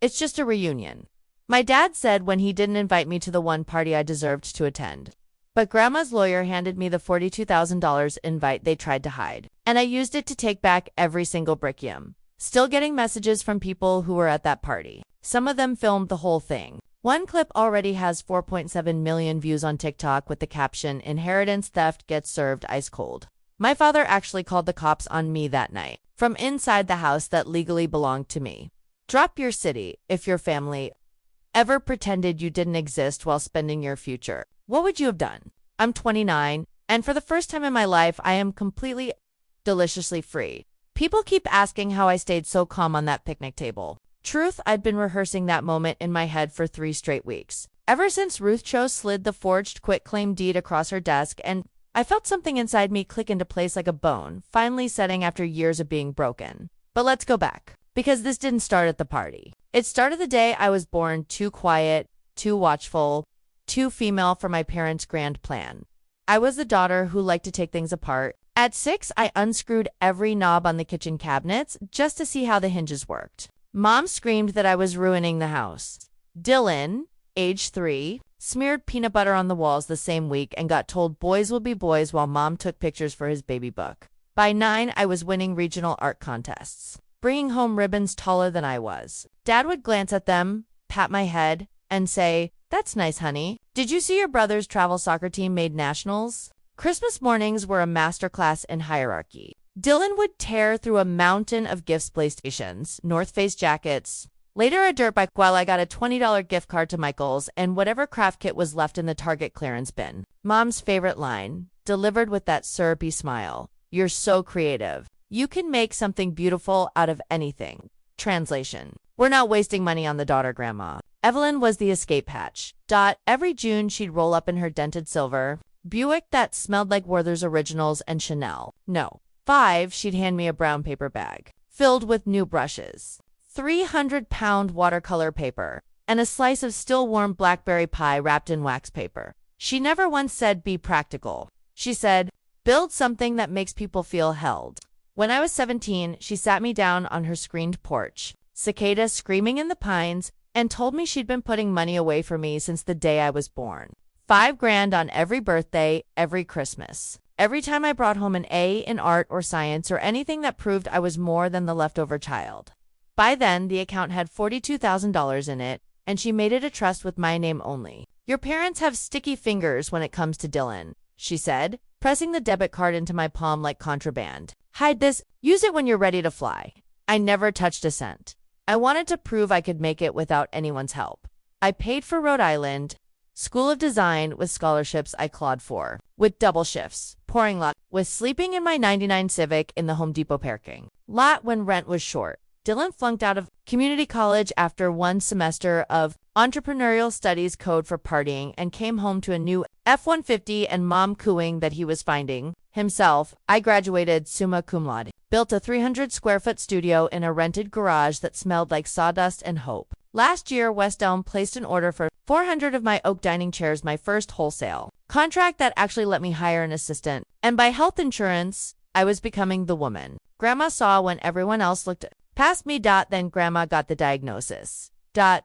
It's just a reunion. My dad said when he didn't invite me to the one party I deserved to attend. But Grandma's lawyer handed me the $42,000 invite they tried to hide, and I used it to take back every single brickium. Still getting messages from people who were at that party. Some of them filmed the whole thing. One clip already has 4.7 million views on TikTok with the caption, "Inheritance theft gets served ice cold." My father actually called the cops on me that night, from inside the house that legally belonged to me. Drop your city if your family ever pretended you didn't exist while spending your future. What would you have done? I'm 29, and for the first time in my life, I am completely, deliciously free. People keep asking how I stayed so calm on that picnic table. Truth, I'd been rehearsing that moment in my head for 3 straight weeks. Ever since Ruth Cho slid the forged quitclaim deed across her desk, and I felt something inside me click into place like a bone, finally setting after years of being broken. But let's go back, because this didn't start at the party. It started the day I was born, too quiet, too watchful, too female for my parents' grand plan. I was the daughter who liked to take things apart. At 6, I unscrewed every knob on the kitchen cabinets just to see how the hinges worked. Mom screamed that I was ruining the house. Dylan, age 3, smeared peanut butter on the walls the same week and got told boys will be boys while Mom took pictures for his baby book. By 9, I was winning regional art contests, bringing home ribbons taller than I was. Dad would glance at them, pat my head, and say, "That's nice, honey. Did you see your brother's travel soccer team made nationals?" Christmas mornings were a masterclass in hierarchy. Dylan would tear through a mountain of gifts, PlayStations, North Face jackets, later a dirt bike, while I got a $20 gift card to Michael's and whatever craft kit was left in the Target clearance bin. Mom's favorite line, delivered with that syrupy smile, "You're so creative. You can make something beautiful out of anything." Translation: "We're not wasting money on the daughter, Grandma." Evelyn was the escape hatch. Every June she'd roll up in her dented silver Buick that smelled like Werther's Originals and Chanel. No. 5, she'd hand me a brown paper bag filled with new brushes, 300-pound watercolor paper, and a slice of still warm blackberry pie wrapped in wax paper. She never once said, "Be practical." She said, "Build something that makes people feel held." When I was 17, she sat me down on her screened porch, cicada screaming in the pines, and told me she'd been putting money away for me since the day I was born. $5,000 on every birthday, every Christmas. Every time I brought home an A in art or science or anything that proved I was more than the leftover child. By then, the account had $42,000 in it, and she made it a trust with my name only. "Your parents have sticky fingers when it comes to Dylan," she said, pressing the debit card into my palm like contraband. "Hide this, use it when you're ready to fly." I never touched a cent. I wanted to prove I could make it without anyone's help. I paid for Rhode Island School of Design with scholarships I clawed for, with double shifts, pouring luck, with sleeping in my '99 Civic in the Home Depot parking lot when rent was short. Dylan flunked out of community college after 1 semester of entrepreneurial studies code for partying and came home to a new F-150 and Mom cooing that he was finding himself. I graduated summa cum laude, built a 300-square-foot studio in a rented garage that smelled like sawdust and hope. Last year, West Elm placed an order for 400 of my oak dining chairs, my first wholesale contract that actually let me hire an assistant. And by health insurance, I was becoming the woman Grandma saw when everyone else looked past me. Then Grandma got the diagnosis.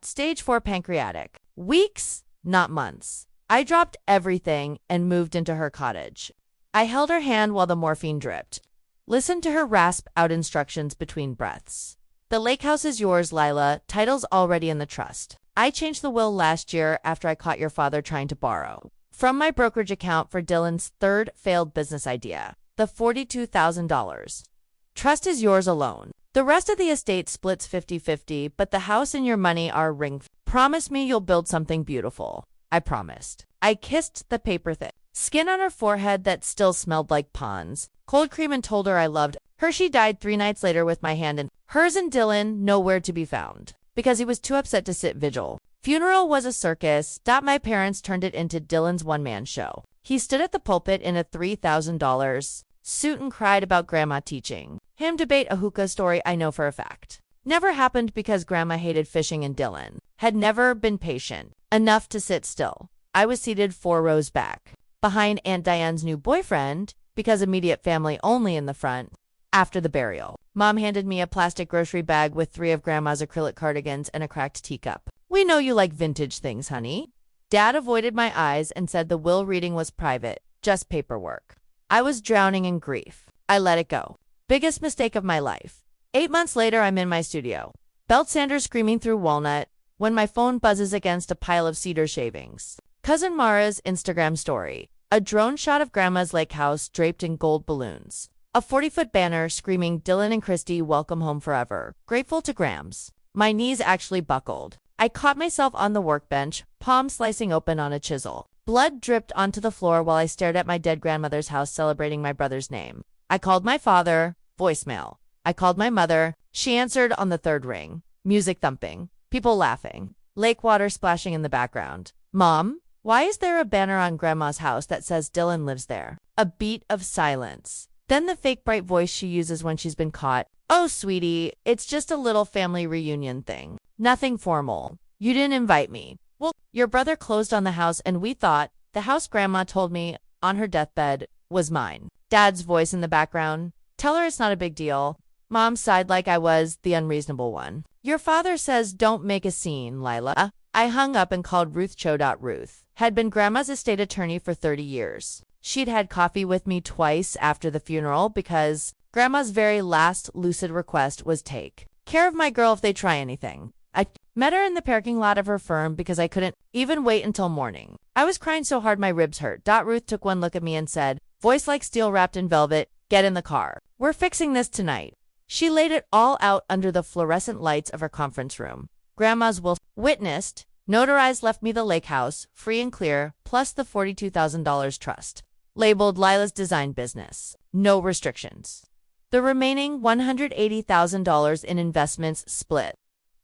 Stage 4 pancreatic. Weeks, not months. I dropped everything and moved into her cottage. I held her hand while the morphine dripped. Listened to her rasp out instructions between breaths. "The lake house is yours, Lila. Title's already in the trust. I changed the will last year after I caught your father trying to borrow from my brokerage account for Dylan's 3rd failed business idea, the $42,000. Trust is yours alone. The rest of the estate splits 50-50, but the house and your money are ring. Promise me you'll build something beautiful." I promised. I kissed the paper thin skin on her forehead that still smelled like ponds, cold cream, and told her I loved her. She died 3 nights later with my hand in hers, and Dylan nowhere to be found because he was too upset to sit vigil. Funeral was a circus. My parents turned it into Dylan's one-man show. He stood at the pulpit in a $3,000 suit and cried about Grandma teaching him debate, a hookah story I know for a fact never happened because Grandma hated fishing and Dylan had never been patient enough to sit still. I was seated 4 rows back, behind Aunt Diane's new boyfriend, because immediate family only in the front. After the burial, Mom handed me a plastic grocery bag with 3 of Grandma's acrylic cardigans and a cracked teacup. We know you like vintage things, honey. Dad avoided my eyes and said the will reading was private, just paperwork. I was drowning in grief. I let it go. Biggest mistake of my life. 8 months later, I'm in my studio. Belt sander screaming through walnut when my phone buzzes against a pile of cedar shavings. Cousin Mara's Instagram story. A drone shot of Grandma's lake house draped in gold balloons. A 40-foot banner screaming, Dylan and Christy, welcome home forever. Grateful to Grams. My knees actually buckled. I caught myself on the workbench, palm slicing open on a chisel. Blood dripped onto the floor while I stared at my dead grandmother's house celebrating my brother's name. I called my father, voicemail. I called my mother. She answered on the 3rd ring. Music thumping. People laughing. Lake water splashing in the background. Mom, why is there a banner on Grandma's house that says Dylan lives there? A beat of silence. Then the fake bright voice she uses when she's been caught. Oh, sweetie, it's just a little family reunion thing. Nothing formal. You didn't invite me. Well, your brother closed on the house and we thought the house Grandma told me on her deathbed was mine. Dad's voice in the background. Tell her it's not a big deal. Mom sighed like I was the unreasonable one. Your father says don't make a scene, Lila. I hung up and called Ruth Cho. Ruth had been Grandma's estate attorney for 30 years. She'd had coffee with me twice after the funeral because Grandma's very last lucid request was take care of my girl if they try anything. I met her in the parking lot of her firm because I couldn't even wait until morning. I was crying so hard my ribs hurt. Ruth took one look at me and said, voice like steel wrapped in velvet, get in the car. We're fixing this tonight. She laid it all out under the fluorescent lights of her conference room. Grandma's will witnessed, notarized left me the lake house, free and clear, plus the $42,000 trust. Labeled Lila's design business. No restrictions. The remaining $180,000 in investments split.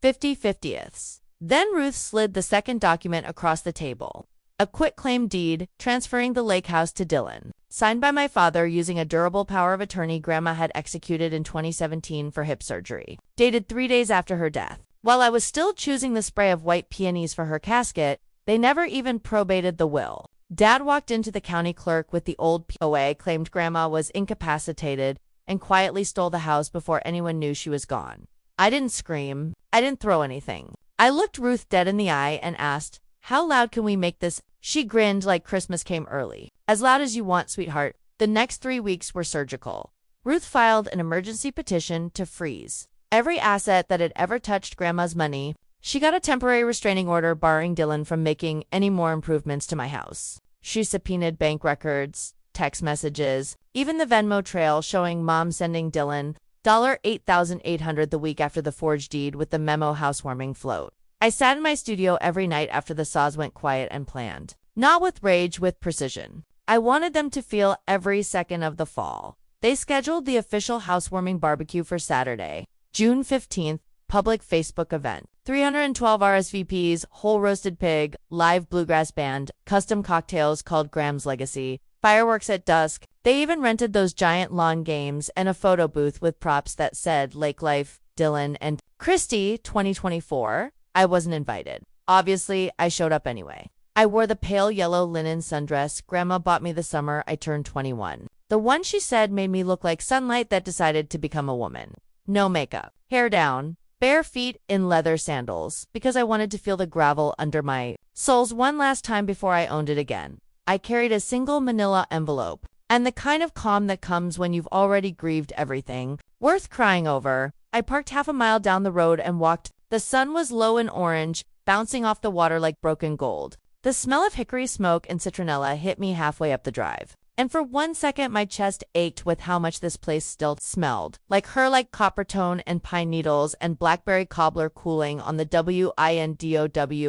50/50ths. Then Ruth slid the second document across the table. A quitclaim deed transferring the lake house to Dylan. Signed by my father using a durable power of attorney Grandma had executed in 2017 for hip surgery. Dated 3 days after her death. While I was still choosing the spray of white peonies for her casket, they never even probated the will. Dad walked into the county clerk with the old POA, claimed Grandma was incapacitated, and quietly stole the house before anyone knew she was gone. I didn't scream. I didn't throw anything. I looked Ruth dead in the eye and asked, how loud can we make this? She grinned like Christmas came early. As loud as you want, sweetheart. The next 3 weeks were surgical. Ruth filed an emergency petition to freeze every asset that had ever touched Grandma's money. She got a temporary restraining order barring Dylan from making any more improvements to my house. She subpoenaed bank records, text messages, even the Venmo trail showing Mom sending Dylan $8,800 the week after the forged deed with the memo housewarming float. I sat in my studio every night after the saws went quiet and planned. Not with rage, with precision. I wanted them to feel every second of the fall. They scheduled the official housewarming barbecue for Saturday, June 15th, public Facebook event. 312 RSVPs, whole roasted pig, live bluegrass band, custom cocktails called Graham's Legacy, fireworks at dusk. They even rented those giant lawn games and a photo booth with props that said Lake Life, Dylan, and Christy 2024. I wasn't invited. Obviously, I showed up anyway. I wore the pale yellow linen sundress Grandma bought me the summer I turned 21. The one she said made me look like sunlight that decided to become a woman. No makeup, hair down, bare feet in leather sandals, because I wanted to feel the gravel under my soles one last time before I owned it again. I carried a single manila envelope, and the kind of calm that comes when you've already grieved everything worth crying over. I parked half a mile down the road and walked. The sun was low and orange, bouncing off the water like broken gold. The smell of hickory smoke and citronella hit me halfway up the drive. And for 1 second, my chest ached with how much this place still smelled. Like her, like copper tone and pine needles and blackberry cobbler cooling on the WINDOWSILL.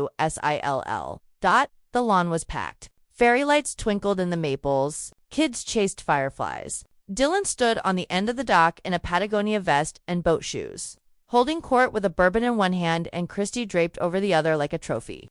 The lawn was packed. Fairy lights twinkled in the maples. Kids chased fireflies. Dylan stood on the end of the dock in a Patagonia vest and boat shoes, holding court with a bourbon in one hand and Christy draped over the other like a trophy.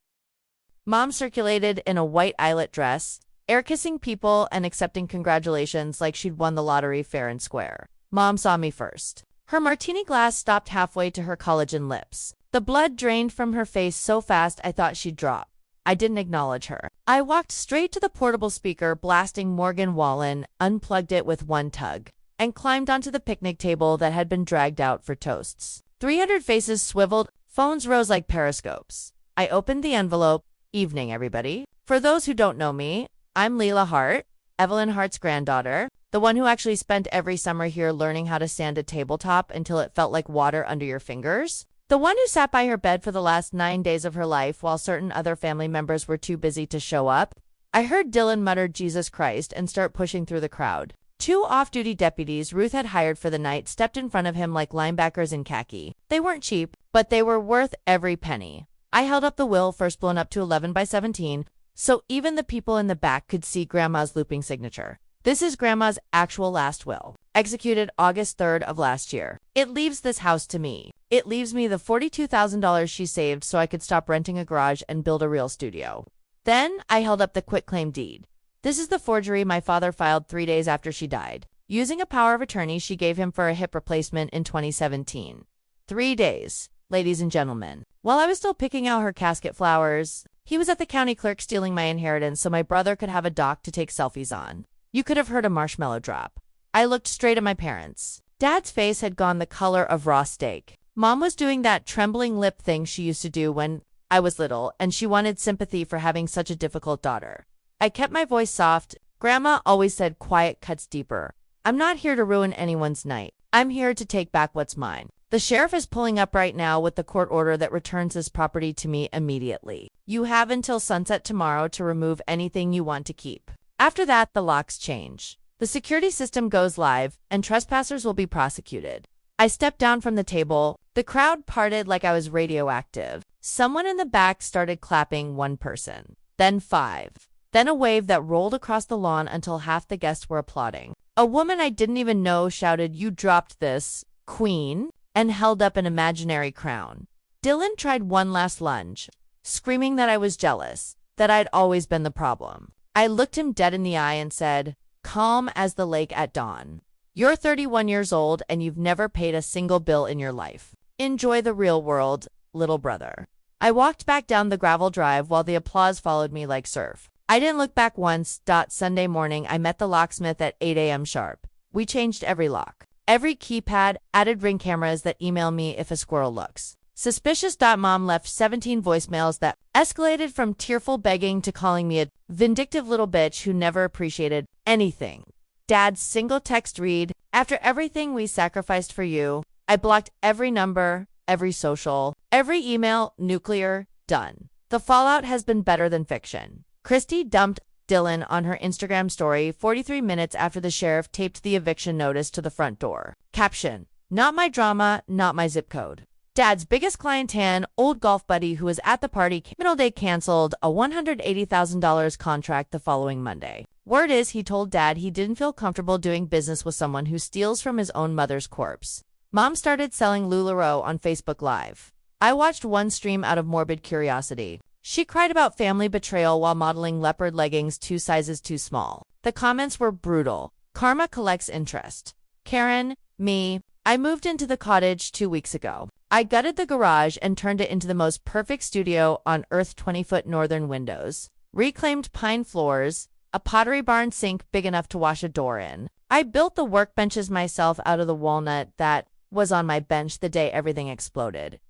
Mom circulated in a white eyelet dress, air-kissing people and accepting congratulations like she'd won the lottery fair and square. Mom saw me first. Her martini glass stopped halfway to her collagen lips. The blood drained from her face so fast I thought she'd drop. I didn't acknowledge her. I walked straight to the portable speaker, blasting Morgan Wallen, unplugged it with one tug, and climbed onto the picnic table that had been dragged out for toasts. 300 faces swiveled, phones rose like periscopes. I opened the envelope. Evening, everybody. For those who don't know me, I'm Leela Hart, Evelyn Hart's granddaughter, the one who actually spent every summer here learning how to sand a tabletop until it felt like water under your fingers. The one who sat by her bed for the last 9 days of her life while certain other family members were too busy to show up. I heard Dylan mutter Jesus Christ and start pushing through the crowd. 2 off-duty deputies Ruth had hired for the night stepped in front of him like linebackers in khaki. They weren't cheap, but they were worth every penny. I held up the will, first blown up to 11 by 17, so even the people in the back could see Grandma's looping signature. This is Grandma's actual last will, executed August 3rd of last year. It leaves this house to me. It leaves me the $42,000 she saved so I could stop renting a garage and build a real studio. Then I held up the quitclaim deed. This is the forgery my father filed 3 days after she died, using a power of attorney she gave him for a hip replacement in 2017. 3 days, ladies and gentlemen. While I was still picking out her casket flowers, he was at the county clerk stealing my inheritance so my brother could have a dock to take selfies on. You could have heard a marshmallow drop. I looked straight at my parents. Dad's face had gone the color of raw steak. Mom was doing that trembling lip thing she used to do when I was little, and she wanted sympathy for having such a difficult daughter. I kept my voice soft. Grandma always said quiet cuts deeper. I'm not here to ruin anyone's night. I'm here to take back what's mine. The sheriff is pulling up right now with the court order that returns this property to me immediately. You have until sunset tomorrow to remove anything you want to keep. After that, the locks change. The security system goes live, and trespassers will be prosecuted. I stepped down from the table. The crowd parted like I was radioactive. Someone in the back started clapping, 1 person, then 5. Then a wave that rolled across the lawn until half the guests were applauding. A woman I didn't even know shouted, "You dropped this, Queen," and held up an imaginary crown. Dylan tried one last lunge, screaming that I was jealous, that I'd always been the problem. I looked him dead in the eye and said, calm as the lake at dawn, "You're 31 years old and you've never paid a single bill in your life. Enjoy the real world, little brother." I walked back down the gravel drive while the applause followed me like surf. I didn't look back once. Sunday morning, I met the locksmith at 8 a.m. sharp. We changed every lock, every keypad, added Ring cameras that email me if a squirrel looks suspicious. Mom left 17 voicemails that escalated from tearful begging to calling me a vindictive little bitch who never appreciated anything. Dad's single text read, "After everything we sacrificed for you." I blocked every number, every social, every email, nuclear, done. The fallout has been better than fiction. Christy dumped Dylan on her Instagram story 43 minutes after the sheriff taped the eviction notice to the front door. Caption, "Not my drama, not my zip code." Dad's biggest client, Tan, old golf buddy who was at the party, middle day canceled a $180,000 contract the following Monday. Word is he told Dad he didn't feel comfortable doing business with someone who steals from his own mother's corpse. Mom started selling LuLaRoe on Facebook Live. I watched one stream out of morbid curiosity. She cried about family betrayal while modeling leopard leggings 2 sizes too small. The comments were brutal. Karma collects interest. Karen, me. I moved into the cottage 2 weeks ago. I gutted the garage and turned it into the most perfect studio on earth. 20-foot northern windows, reclaimed pine floors, a pottery barn sink big enough to wash a door in. I built the workbenches myself out of the walnut that was on my bench the day everything exploded.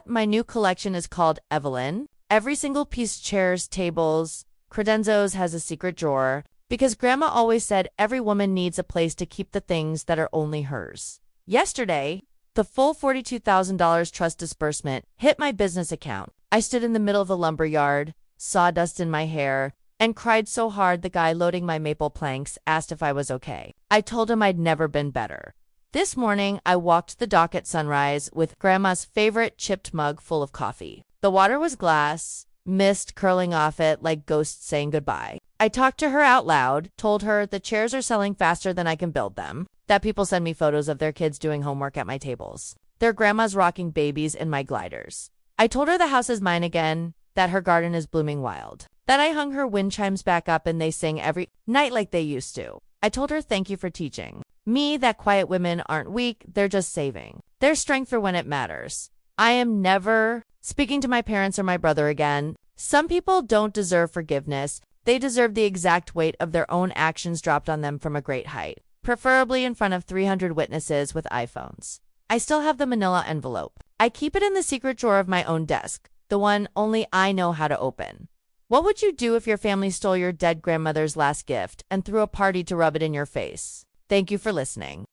My new collection is called Evelyn. Every single piece, chairs, tables, credenzos, has a secret drawer, because Grandma always said every woman needs a place to keep the things that are only hers. Yesterday, the full $42,000 trust disbursement hit my business account. I stood in the middle of the lumber yard, sawdust in my hair, and cried so hard the guy loading my maple planks asked if I was okay. I told him I'd never been better. This morning, I walked the dock at sunrise with Grandma's favorite chipped mug full of coffee. The water was glass, mist curling off it like ghosts saying goodbye. I talked to her out loud, told her the chairs are selling faster than I can build them, that people send me photos of their kids doing homework at my tables, their grandmas rocking babies in my gliders. I told her the house is mine again, that her garden is blooming wild, that I hung her wind chimes back up and they sing every night like they used to. I told her thank you for teaching me that quiet women aren't weak, they're just saving their strength for when it matters. I am never speaking to my parents or my brother again. Some people don't deserve forgiveness. They deserve the exact weight of their own actions dropped on them from a great height. preferably in front of 300 witnesses with iPhones. I still have the manila envelope. I keep it in the secret drawer of my own desk, the one only I know how to open. What would you do if your family stole your dead grandmother's last gift and threw a party to rub it in your face? Thank you for listening.